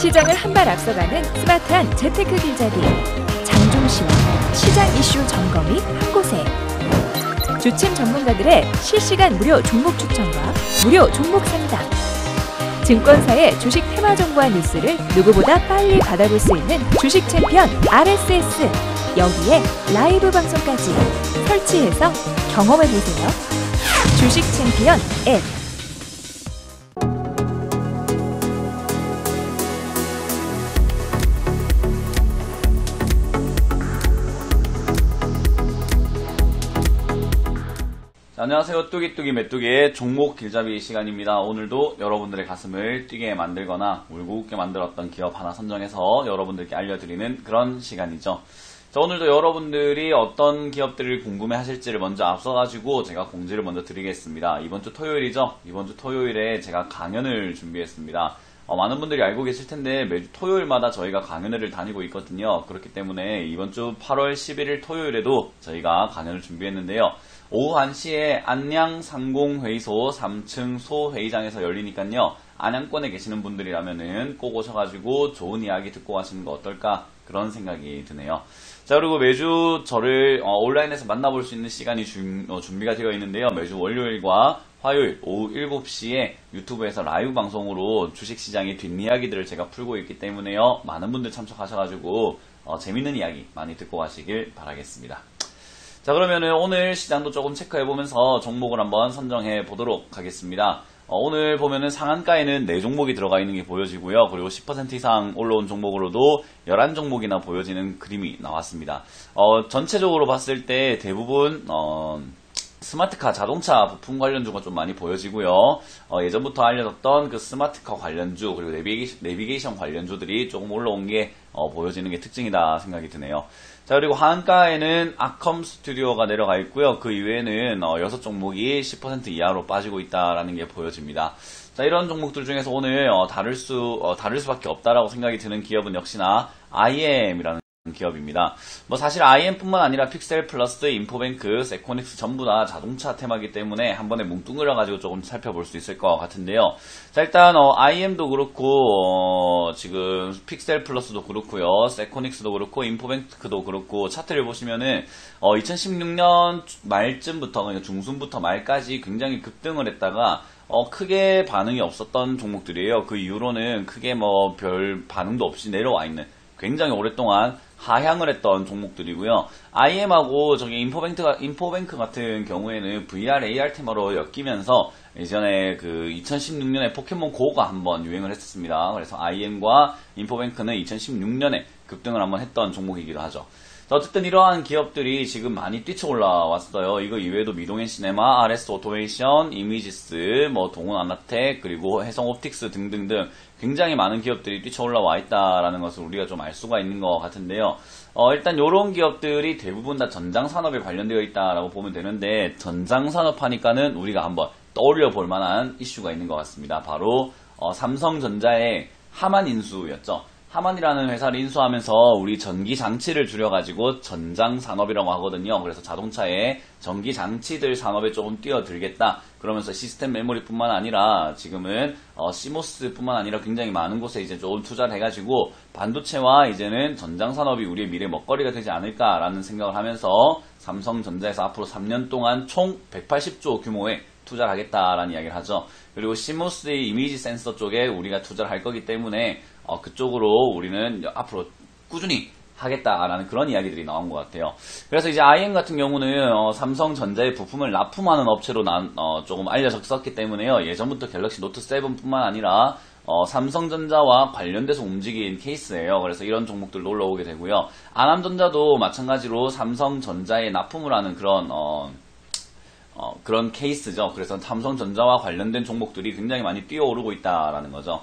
시장을 한 발 앞서가는 스마트한 재테크 길잡이 장종시와 시장 이슈 점검이 한 곳에 주침 전문가들의 실시간 무료 종목 추천과 무료 종목 상담 증권사의 주식 테마 정보와 뉴스를 누구보다 빨리 받아볼 수 있는 주식 챔피언 RSS 여기에 라이브 방송까지 설치해서 경험해보세요. 주식 챔피언 앱 안녕하세요. 뚜기뚜기 메뚜기의 종목 길잡이 시간입니다. 오늘도 여러분들의 가슴을 뛰게 만들거나 울고 웃게 만들었던 기업 하나 선정해서 여러분들께 알려드리는 그런 시간이죠. 자, 오늘도 여러분들이 어떤 기업들을 궁금해 하실지를 먼저 앞서가지고 제가 공지를 먼저 드리겠습니다. 이번 주 토요일이죠. 이번 주 토요일에 제가 강연을 준비했습니다. 많은 분들이 알고 계실 텐데 매주 토요일마다 저희가 강연회를 다니고 있거든요. 그렇기 때문에 이번 주 8월 11일 토요일에도 저희가 강연을 준비했는데요. 오후 1시에 안양 상공회의소 3층 소회의장에서 열리니까요. 안양권에 계시는 분들이라면은 꼭 오셔가지고 좋은 이야기 듣고 가시는 거 어떨까 그런 생각이 드네요. 자, 그리고 매주 저를 온라인에서 만나볼 수 있는 시간이 준비가 되어 있는데요. 매주 월요일과 화요일 오후 7시에 유튜브에서 라이브 방송으로 주식시장의 뒷이야기들을 제가 풀고 있기 때문에요. 많은 분들 참석하셔가지고 재밌는 이야기 많이 듣고 가시길 바라겠습니다. 자, 그러면은 오늘 시장도 조금 체크해보면서 종목을 한번 선정해 보도록 하겠습니다. 오늘 보면은 상한가에는 4종목이 들어가 있는 게 보여지고요. 그리고 10% 이상 올라온 종목으로도 11종목이나 보여지는 그림이 나왔습니다. 전체적으로 봤을 때 대부분 스마트카 자동차 부품 관련주가 좀 많이 보여지고요. 예전부터 알려졌던 그 스마트카 관련주 그리고 내비게이션 관련주들이 조금 올라온 게 보여지는 게 특징이다 생각이 드네요. 자, 그리고 하한가에는 아컴 스튜디오가 내려가 있고요. 그 이외에는 6종목이 10% 이하로 빠지고 있다라는 게 보여집니다. 자, 이런 종목들 중에서 오늘 다를 수밖에 없다라고 생각이 드는 기업은 역시나 IM이라는 기업입니다. 사실 IM뿐만 아니라 픽셀플러스, 인포뱅크, 세코닉스 전부 다 자동차 테마이기 때문에 한 번에 뭉뚱그려 가지고 조금 살펴볼 수 있을 것 같은데요. 자, 일단 IM도 그렇고 지금 픽셀플러스도 그렇고요, 세코닉스도 그렇고, 인포뱅크도 그렇고 차트를 보시면은 2016년 말쯤부터 그러니까 중순부터 말까지 굉장히 급등을 했다가 크게 반응이 없었던 종목들이에요. 그 이후로는 크게 별 반응도 없이 내려와 있는 굉장히 오랫동안 하향을 했던 종목들이고요. IM하고 저기 인포뱅크 같은 경우에는 VR, AR 테마로 엮이면서 예전에 그 2016년에 포켓몬 고가 한번 유행을 했었습니다. 그래서 IM과 인포뱅크는 2016년에 급등을 한번 했던 종목이기도 하죠. 어쨌든 이러한 기업들이 지금 많이 뛰쳐 올라왔어요. 이거 이외에도 미동앤시네마, RS 오토메이션, 이미지스, 동원 아나텍, 그리고 해성옵틱스 등등등 굉장히 많은 기업들이 뛰쳐 올라와 있다라는 것을 우리가 좀 알 수가 있는 것 같은데요. 일단 이런 기업들이 대부분 다 전장산업에 관련되어 있다라고 보면 되는데, 전장산업 하니까는 우리가 한번 떠올려 볼 만한 이슈가 있는 것 같습니다. 바로 삼성전자의 하만 인수였죠. 하만이라는 회사를 인수하면서 우리 전기장치를 줄여가지고 전장산업이라고 하거든요. 그래서 자동차에 전기장치들 산업에 조금 뛰어들겠다. 그러면서 시스템 메모리뿐만 아니라 지금은 시모스뿐만 아니라 굉장히 많은 곳에 이제 조금 투자를 해가지고 반도체와 이제는 전장산업이 우리의 미래 먹거리가 되지 않을까라는 생각을 하면서 삼성전자에서 앞으로 3년 동안 총 180조 규모의 투자를 하겠다라는 이야기를 하죠. 그리고 시모스의 이미지 센서 쪽에 우리가 투자를 할 거기 때문에 그쪽으로 우리는 앞으로 꾸준히 하겠다라는 그런 이야기들이 나온 것 같아요. 그래서 이제 IM 같은 경우는 삼성전자의 부품을 납품하는 업체로 조금 알려졌었기 때문에요. 예전부터 갤럭시 노트 7뿐만 아니라 삼성전자와 관련돼서 움직인 케이스예요. 그래서 이런 종목들도 올라오게 되고요. 아남전자도 마찬가지로 삼성전자에 납품을 하는 그런 케이스죠. 그래서 삼성전자와 관련된 종목들이 굉장히 많이 뛰어오르고 있다라는 거죠.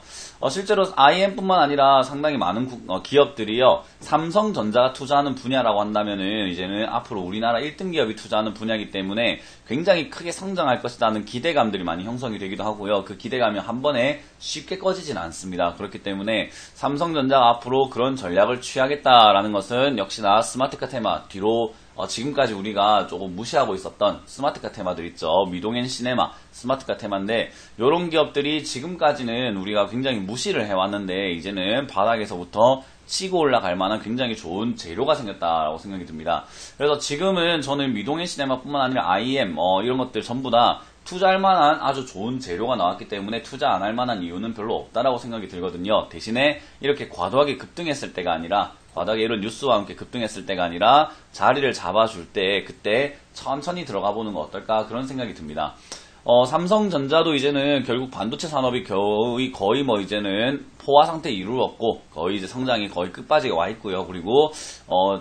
실제로 IM뿐만 아니라 상당히 많은 기업들이요, 삼성전자가 투자하는 분야라고 한다면은 이제는 앞으로 우리나라 1등 기업이 투자하는 분야이기 때문에 굉장히 크게 성장할 것이라는 기대감들이 많이 형성이 되기도 하고요. 그 기대감이 한 번에 쉽게 꺼지진 않습니다. 그렇기 때문에 삼성전자가 앞으로 그런 전략을 취하겠다라는 것은 역시나 스마트카 테마 뒤로 지금까지 우리가 조금 무시하고 있었던 스마트카 테마들 있죠. 미동앤 시네마, 스마트카 테마인데 이런 기업들이 지금까지는 우리가 굉장히 무시를 해왔는데 이제는 바닥에서부터 치고 올라갈 만한 굉장히 좋은 재료가 생겼다라고 생각이 듭니다. 그래서 지금은 저는 미동앤 시네마뿐만 아니라 IM 이런 것들 전부 다 투자할 만한 아주 좋은 재료가 나왔기 때문에 투자 안 할 만한 이유는 별로 없다라고 생각이 들거든요. 대신에 이렇게 과도하게 급등했을 때가 아니라 과도하게 이런 뉴스와 함께 급등했을 때가 아니라 자리를 잡아줄 때 그때 천천히 들어가 보는 거 어떨까 그런 생각이 듭니다. 삼성전자도 이제는 결국 반도체 산업이 거의 뭐 이제는 포화 상태 이루었고 거의 이제 성장이 거의 끝바지에 와 있고요. 그리고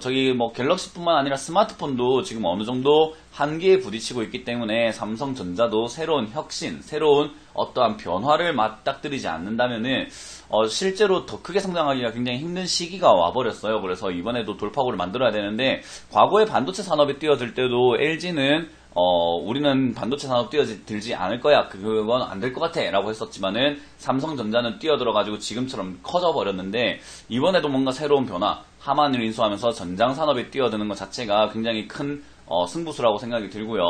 저기 뭐 갤럭시뿐만 아니라 스마트폰도 지금 어느 정도 한계에 부딪히고 있기 때문에 삼성전자도 새로운 혁신, 새로운 어떠한 변화를 맞닥뜨리지 않는다면은 실제로 더 크게 성장하기가 굉장히 힘든 시기가 와버렸어요. 그래서 이번에도 돌파구를 만들어야 되는데 과거에 반도체 산업에 뛰어들 때도 LG는 우리는 반도체 산업 뛰어들지 않을 거야. 그건 안 될 것 같아. 라고 했었지만은 삼성전자는 뛰어들어가지고 지금처럼 커져버렸는데 이번에도 뭔가 새로운 변화, 하만을 인수하면서 전장 산업에 뛰어드는 것 자체가 굉장히 큰 승부수라고 생각이 들고요.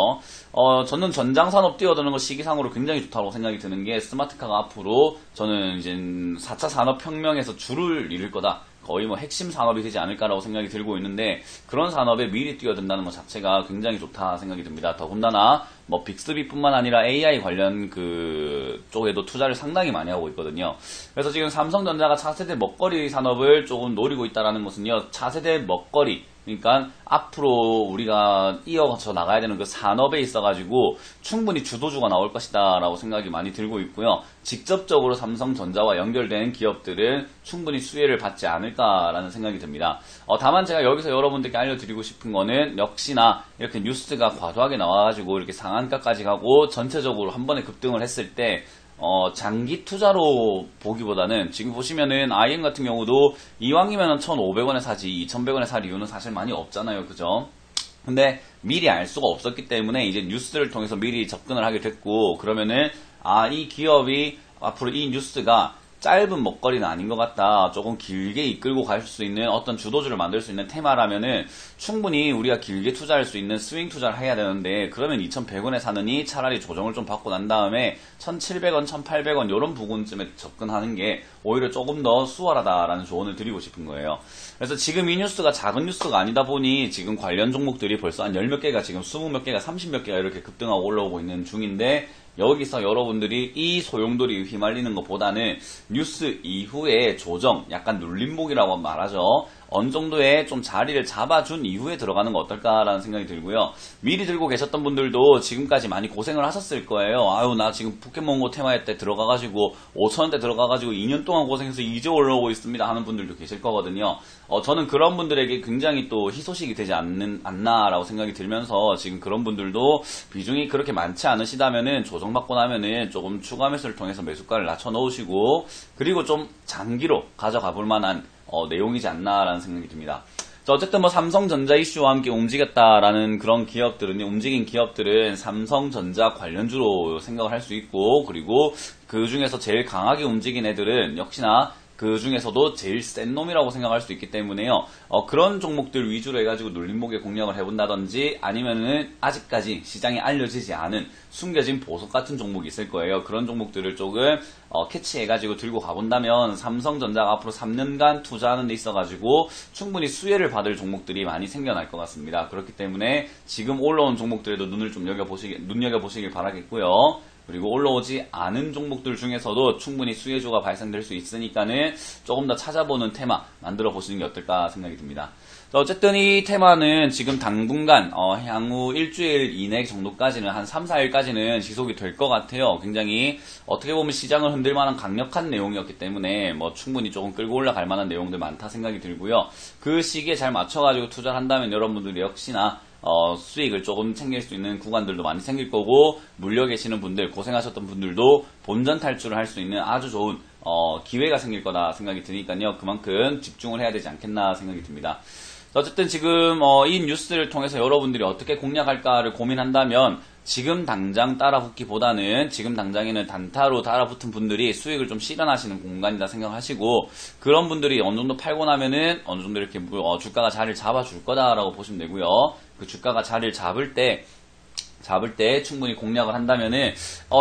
저는 전장 산업 뛰어드는 거 시기상으로 굉장히 좋다고 생각이 드는 게 스마트카가 앞으로 저는 이제 4차 산업혁명에서 줄을 이룰 거다. 거의 뭐 핵심 산업이 되지 않을까라고 생각이 들고 있는데 그런 산업에 미리 뛰어든다는 것 자체가 굉장히 좋다 생각이 듭니다. 더군다나 뭐 빅스비뿐만 아니라 AI 관련 그 쪽에도 투자를 상당히 많이 하고 있거든요. 그래서 지금 삼성전자가 차세대 먹거리 산업을 조금 노리고 있다는 것은요. 차세대 먹거리 그러니까 앞으로 우리가 이어서 나가야 되는 그 산업에 있어가지고 충분히 주도주가 나올 것이다 라고 생각이 많이 들고 있고요. 직접적으로 삼성전자와 연결되는 기업들은 충분히 수혜를 받지 않을까라는 생각이 듭니다. 다만 제가 여기서 여러분들께 알려드리고 싶은 거는 역시나 이렇게 뉴스가 과도하게 나와가지고 이렇게 상한가까지 가고 전체적으로 한 번에 급등을 했을 때 장기 투자로 보기보다는 지금 보시면은 IM 같은 경우도 이왕이면은 1,500원에 사지 2,100원에 살 이유는 사실 많이 없잖아요. 그죠? 근데 미리 알 수가 없었기 때문에 이제 뉴스를 통해서 미리 접근을 하게 됐고 그러면은 이 기업이 앞으로 이 뉴스가 짧은 먹거리는 아닌 것 같다. 조금 길게 이끌고 갈 수 있는 어떤 주도주를 만들 수 있는 테마라면은 충분히 우리가 길게 투자할 수 있는 스윙 투자를 해야 되는데 그러면 2,100원에 사느니 차라리 조정을 좀 받고 난 다음에 1,700원, 1,800원 이런 부분쯤에 접근하는 게 오히려 조금 더 수월하다라는 조언을 드리고 싶은 거예요. 그래서 지금 이 뉴스가 작은 뉴스가 아니다 보니 지금 관련 종목들이 벌써 한 10몇 개가 지금 20몇 개가 30몇 개가 이렇게 급등하고 올라오고 있는 중인데 여기서 여러분들이 이 소용돌이 휘말리는 것보다는 뉴스 이후에 조정, 약간 눌림목이라고 말하죠. 어느 정도의 좀 자리를 잡아준 이후에 들어가는 거 어떨까라는 생각이 들고요. 미리 들고 계셨던 분들도 지금까지 많이 고생을 하셨을 거예요. 아유 나 지금 포켓몬고 테마에 때 들어가가지고 5,000원대 들어가가지고 2년 동안 고생해서 이제 올라오고 있습니다 하는 분들도 계실 거거든요. 저는 그런 분들에게 굉장히 또 희소식이 되지 않나라고 생각이 들면서 지금 그런 분들도 비중이 그렇게 많지 않으시다면은 조정받고 나면은 조금 추가 매수를 통해서 매수가를 낮춰 놓으시고 그리고 좀 장기로 가져가 볼 만한 내용이지 않나라는 생각이 듭니다. 어쨌든 뭐 삼성전자 이슈와 함께 움직였다라는 그런 기업들은 움직인 기업들은 삼성전자 관련주로 생각을 할 수 있고 그리고 그 중에서 제일 강하게 움직인 애들은 역시나 그 중에서도 제일 센 놈이라고 생각할 수 있기 때문에요. 그런 종목들 위주로 해가지고 눌림목에 공략을 해본다든지 아니면은 아직까지 시장에 알려지지 않은 숨겨진 보석 같은 종목이 있을 거예요. 그런 종목들을 조금 캐치해가지고 들고 가본다면 삼성전자가 앞으로 3년간 투자하는 데 있어가지고 충분히 수혜를 받을 종목들이 많이 생겨날 것 같습니다. 그렇기 때문에 지금 올라온 종목들에도 눈을 좀 눈여겨보시길 바라겠고요. 그리고 올라오지 않은 종목들 중에서도 충분히 수혜주가 발생될 수 있으니까는 조금 더 찾아보는 테마 만들어 보시는 게 어떨까 생각이 듭니다. 어쨌든 이 테마는 지금 당분간 향후 일주일 이내 정도까지는 한 3, 4일까지는 지속이 될 것 같아요. 굉장히 어떻게 보면 시장을 흔들 만한 강력한 내용이었기 때문에 뭐 충분히 조금 끌고 올라갈 만한 내용들 많다 생각이 들고요. 그 시기에 잘 맞춰가지고 투자를 한다면 여러분들이 역시나 수익을 조금 챙길 수 있는 구간들도 많이 생길 거고 물려 계시는 분들 고생하셨던 분들도 본전 탈출을 할 수 있는 아주 좋은 기회가 생길 거다 생각이 드니까요. 그만큼 집중을 해야 되지 않겠나 생각이 듭니다. 어쨌든 지금 이 뉴스를 통해서 여러분들이 어떻게 공략할까를 고민한다면 지금 당장 따라붙기보다는 지금 당장에는 단타로 따라붙은 분들이 수익을 좀 실현하시는 공간이다 생각하시고 그런 분들이 어느 정도 팔고 나면은 어느 정도 이렇게 주가가 자리를 잡아줄 거다라고 보시면 되고요. 그 주가가 자리를 잡을 때 충분히 공략을 한다면은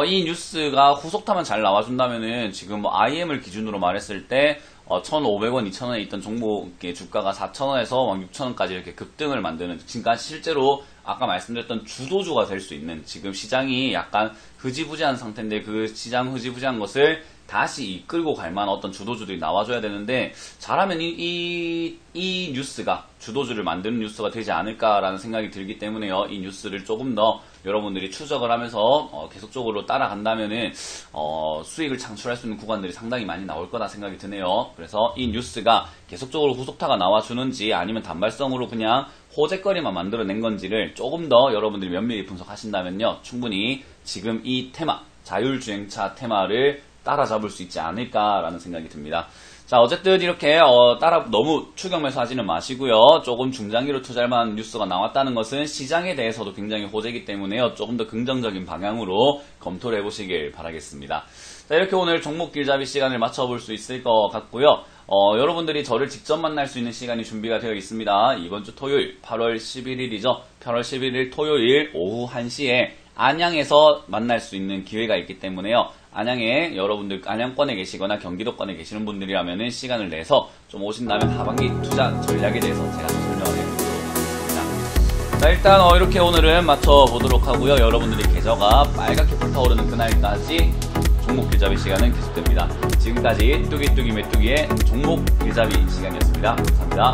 이 뉴스가 후속타만 잘 나와준다면은 지금 뭐 IM을 기준으로 말했을 때 1,500원, 2,000원에 있던 종목의 주가가 4,000원에서 6,000원까지 이렇게 급등을 만드는, 그러니까 실제로 아까 말씀드렸던 주도주가 될 수 있는, 지금 시장이 약간 흐지부지한 상태인데 그 시장 흐지부지한 것을 다시 이끌고 갈 만한 어떤 주도주들이 나와줘야 되는데, 잘하면 이 뉴스가 주도주를 만드는 뉴스가 되지 않을까라는 생각이 들기 때문에요. 이 뉴스를 조금 더 여러분들이 추적을 하면서 계속적으로 따라간다면은 수익을 창출할 수 있는 구간들이 상당히 많이 나올 거다 생각이 드네요. 그래서 이 뉴스가 계속적으로 후속타가 나와주는지 아니면 단발성으로 그냥 호재거리만 만들어낸 건지를 조금 더 여러분들이 면밀히 분석하신다면요, 충분히 지금 이 테마, 자율주행차 테마를 따라잡을 수 있지 않을까라는 생각이 듭니다. 자, 어쨌든 이렇게 너무 추격 매수하지는 마시고요. 조금 중장기로 투자할 만한 뉴스가 나왔다는 것은 시장에 대해서도 굉장히 호재이기 때문에요. 조금 더 긍정적인 방향으로 검토를 해보시길 바라겠습니다. 자, 이렇게 오늘 종목 길잡이 시간을 맞춰볼 수 있을 것 같고요. 여러분들이 저를 직접 만날 수 있는 시간이 준비가 되어 있습니다. 이번 주 토요일 8월 11일이죠. 8월 11일 토요일 오후 1시에 안양에서 만날 수 있는 기회가 있기 때문에요. 안양에 여러분들 안양권에 계시거나 경기도권에 계시는 분들이라면은 시간을 내서 좀 오신다면 하반기 투자 전략에 대해서 제가 좀 설명을 해드리도록 하겠습니다. 자, 일단 이렇게 오늘은 맞춰보도록 하고요. 여러분들이 계좌가 빨갛게 불타오르는 그날까지 종목 길잡이 시간은 계속됩니다. 지금까지 뚜기뚜기 메뚜기의 종목 길잡이 시간이었습니다. 감사합니다.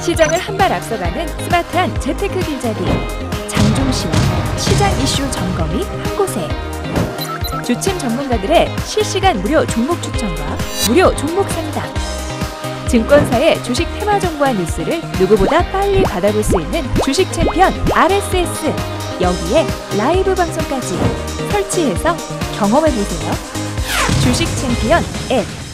시장을 한 발 앞서가는 스마트한 재테크 길잡이 장종시와 시장 이슈 점검이 한 곳에, 주침 전문가들의 실시간 무료 종목 추천과 무료 종목 상담, 증권사의 주식 테마 정보와 뉴스를 누구보다 빨리 받아볼 수 있는 주식 챔피언 RSS, 여기에 라이브 방송까지 설치해서 경험해보세요. 주식 챔피언 앱